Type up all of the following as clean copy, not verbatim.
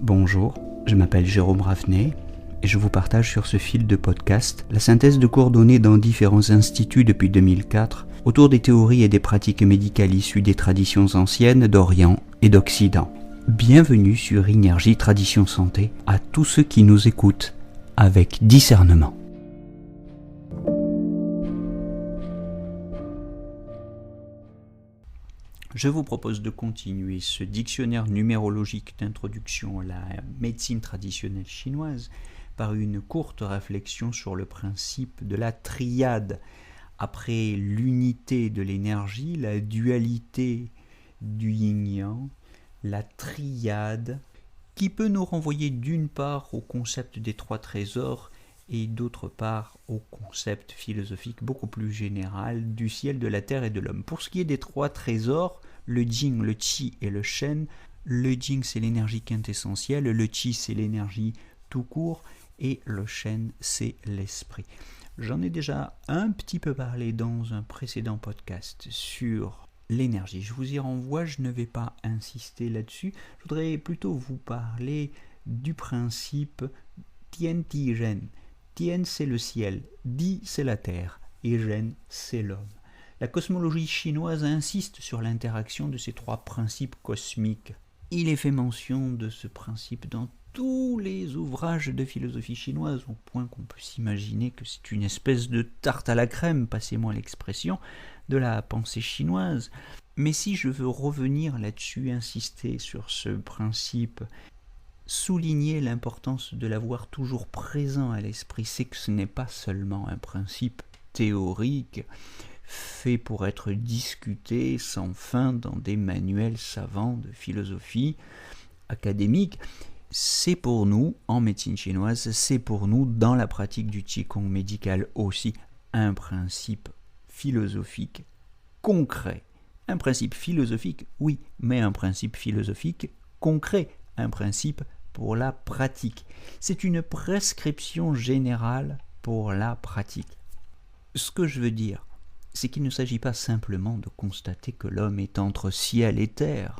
Bonjour, je m'appelle Jérôme Ravenet et je vous partage sur ce fil de podcast la synthèse de cours donnés dans différents instituts depuis 2004 autour des théories et des pratiques médicales issues des traditions anciennes d'Orient et d'Occident. Bienvenue sur Énergie Tradition Santé à tous ceux qui nous écoutent avec discernement. Je vous propose de continuer ce dictionnaire numérologique d'introduction à la médecine traditionnelle chinoise par une courte réflexion sur le principe de la triade. Après l'unité de l'énergie, la dualité du yin-yang, la triade, qui peut nous renvoyer d'une part au concept des trois trésors et d'autre part au concept philosophique beaucoup plus général du ciel, de la terre et de l'homme. Pour ce qui est des trois trésors, le Jing, le Qi et le Shen, le Jing c'est l'énergie quintessentielle, le Qi c'est l'énergie tout court et le Shen c'est l'esprit. J'en ai déjà un petit peu parlé dans un précédent podcast sur l'énergie. Je vous y renvoie, je ne vais pas insister là-dessus. Je voudrais plutôt vous parler du principe Tian Ti Ren. Tien c'est le ciel, Di c'est la terre et Ren c'est l'homme. La cosmologie chinoise insiste sur l'interaction de ces trois principes cosmiques. Il est fait mention de ce principe dans tous les ouvrages de philosophie chinoise, au point qu'on peut s'imaginer que c'est une espèce de tarte à la crème, passez-moi l'expression, de la pensée chinoise. Mais si je veux revenir là-dessus, insister sur ce principe, souligner l'importance de l'avoir toujours présent à l'esprit, c'est que ce n'est pas seulement un principe théorique, fait pour être discuté sans fin dans des manuels savants de philosophie académique. C'est pour nous, en médecine chinoise, c'est pour nous, dans la pratique du Qigong médical aussi, un principe philosophique concret. Un principe philosophique, oui, mais un principe philosophique concret, un principe pour la pratique. C'est une prescription générale pour la pratique. Ce que je veux dire, c'est qu'il ne s'agit pas simplement de constater que l'homme est entre ciel et terre,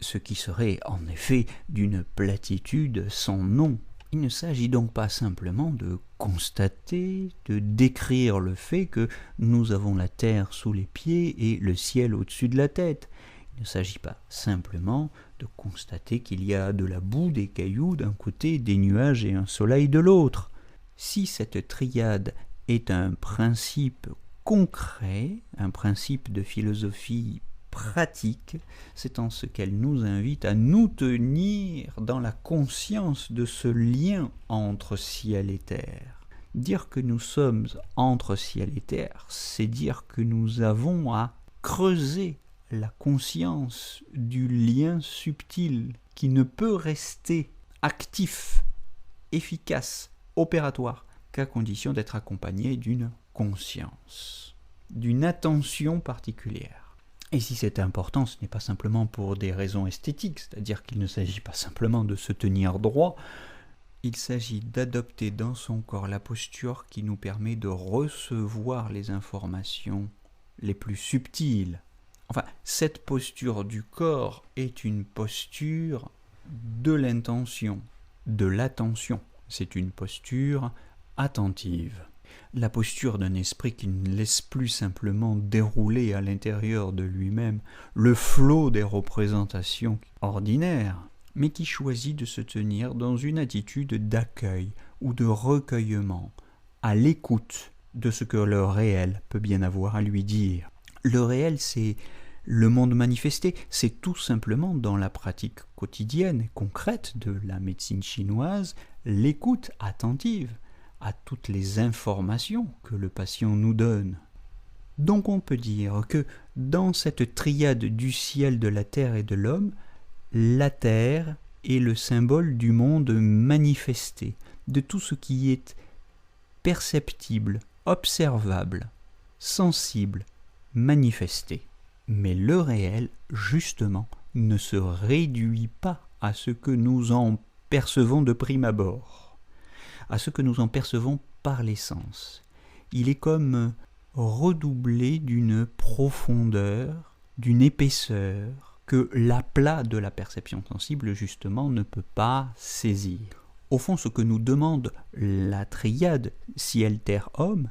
ce qui serait en effet d'une platitude sans nom. Il ne s'agit donc pas simplement de constater, de décrire le fait que nous avons la terre sous les pieds et le ciel au-dessus de la tête. Il ne s'agit pas simplement de constater qu'il y a de la boue, des cailloux d'un côté, des nuages et un soleil de l'autre. Si cette triade est un principe concret, un principe de philosophie pratique, c'est en ce qu'elle nous invite à nous tenir dans la conscience de ce lien entre ciel et terre. Dire que nous sommes entre ciel et terre, c'est dire que nous avons à creuser la conscience du lien subtil qui ne peut rester actif, efficace, opératoire, qu'à condition d'être accompagné d'une conscience, d'une attention particulière. Et si c'est important, ce n'est pas simplement pour des raisons esthétiques, c'est-à-dire qu'il ne s'agit pas simplement de se tenir droit, il s'agit d'adopter dans son corps la posture qui nous permet de recevoir les informations les plus subtiles. Enfin, cette posture du corps est une posture de l'intention, de l'attention. C'est une posture attentive. La posture d'un esprit qui ne laisse plus simplement dérouler à l'intérieur de lui-même le flot des représentations ordinaires, mais qui choisit de se tenir dans une attitude d'accueil ou de recueillement, à l'écoute de ce que le réel peut bien avoir à lui dire. Le réel, c'est le monde manifesté, c'est tout simplement dans la pratique quotidienne et concrète de la médecine chinoise, l'écoute attentive à toutes les informations que le patient nous donne. Donc on peut dire que dans cette triade du ciel, de la terre et de l'homme, la terre est le symbole du monde manifesté, de tout ce qui est perceptible, observable, sensible, manifesté. Mais le réel, justement, ne se réduit pas à ce que nous en percevons de prime abord, à ce que nous en percevons par les sens. Il est comme redoublé d'une profondeur, d'une épaisseur, que l'aplat de la perception sensible, justement, ne peut pas saisir. Au fond, ce que nous demande la triade ciel, terre, homme,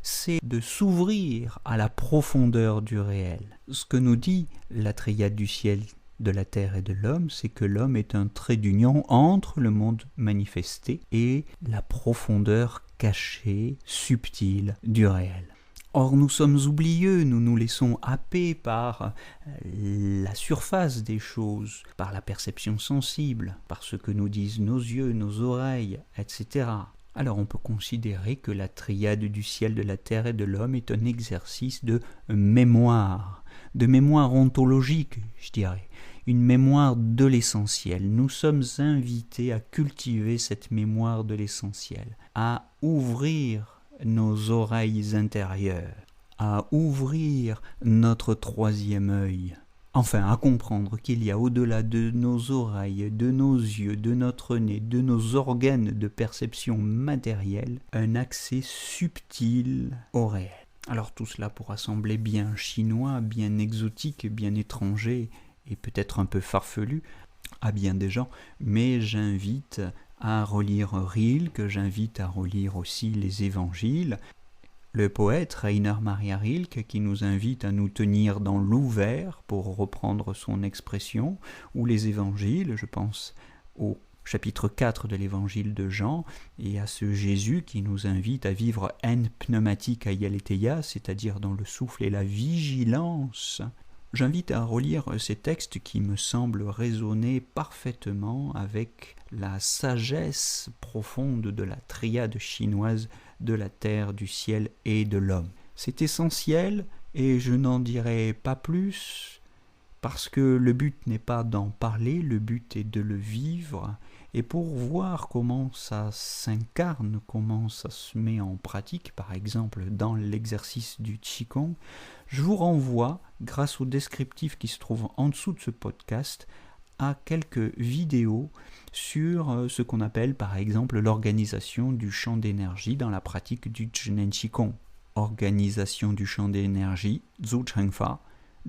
c'est de s'ouvrir à la profondeur du réel. Ce que nous dit la triade du ciel, de la terre et de l'homme, c'est que l'homme est un trait d'union entre le monde manifesté et la profondeur cachée, subtile du réel. Or, nous sommes oublieux, nous nous laissons happer par la surface des choses, par la perception sensible, par ce que nous disent nos yeux, nos oreilles, etc. Alors on peut considérer que la triade du ciel, de la terre et de l'homme est un exercice de mémoire ontologique, je dirais, une mémoire de l'essentiel. Nous sommes invités à cultiver cette mémoire de l'essentiel, à ouvrir nos oreilles intérieures, à ouvrir notre troisième œil, enfin à comprendre qu'il y a au-delà de nos oreilles, de nos yeux, de notre nez, de nos organes de perception matérielle, un accès subtil au réel. Alors tout cela pourra sembler bien chinois, bien exotique, bien étranger et peut-être un peu farfelu à bien des gens, mais j'invite à relire Rilke, j'invite à relire aussi les évangiles. Le poète Rainer Maria Rilke qui nous invite à nous tenir dans l'ouvert, pour reprendre son expression, ou les évangiles, je pense au chapitre 4 de l'évangile de Jean, et à ce Jésus qui nous invite à vivre en pneumatique aieletheia, c'est-à-dire dans le souffle et la vigilance. J'invite à relire ces textes qui me semblent résonner parfaitement avec la sagesse profonde de la triade chinoise de la terre, du ciel et de l'homme. C'est essentiel et je n'en dirai pas plus parce que le but n'est pas d'en parler, le but est de le vivre. Et pour voir comment ça s'incarne, comment ça se met en pratique, par exemple dans l'exercice du Qigong, je vous renvoie, grâce au descriptif qui se trouve en dessous de ce podcast, à quelques vidéos sur ce qu'on appelle par exemple l'organisation du champ d'énergie dans la pratique du Zhenen Qigong. Organisation du champ d'énergie, Zhu Chengfa.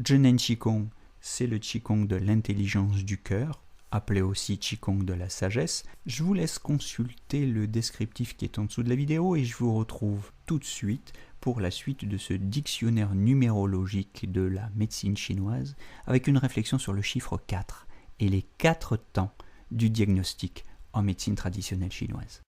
Zhenen Qigong, c'est le Qigong de l'intelligence du cœur, appelé aussi Qigong de la sagesse. Je vous laisse consulter le descriptif qui est en dessous de la vidéo et je vous retrouve tout de suite pour la suite de ce dictionnaire numérologique de la médecine chinoise avec une réflexion sur le chiffre 4 et les 4 temps du diagnostic en médecine traditionnelle chinoise.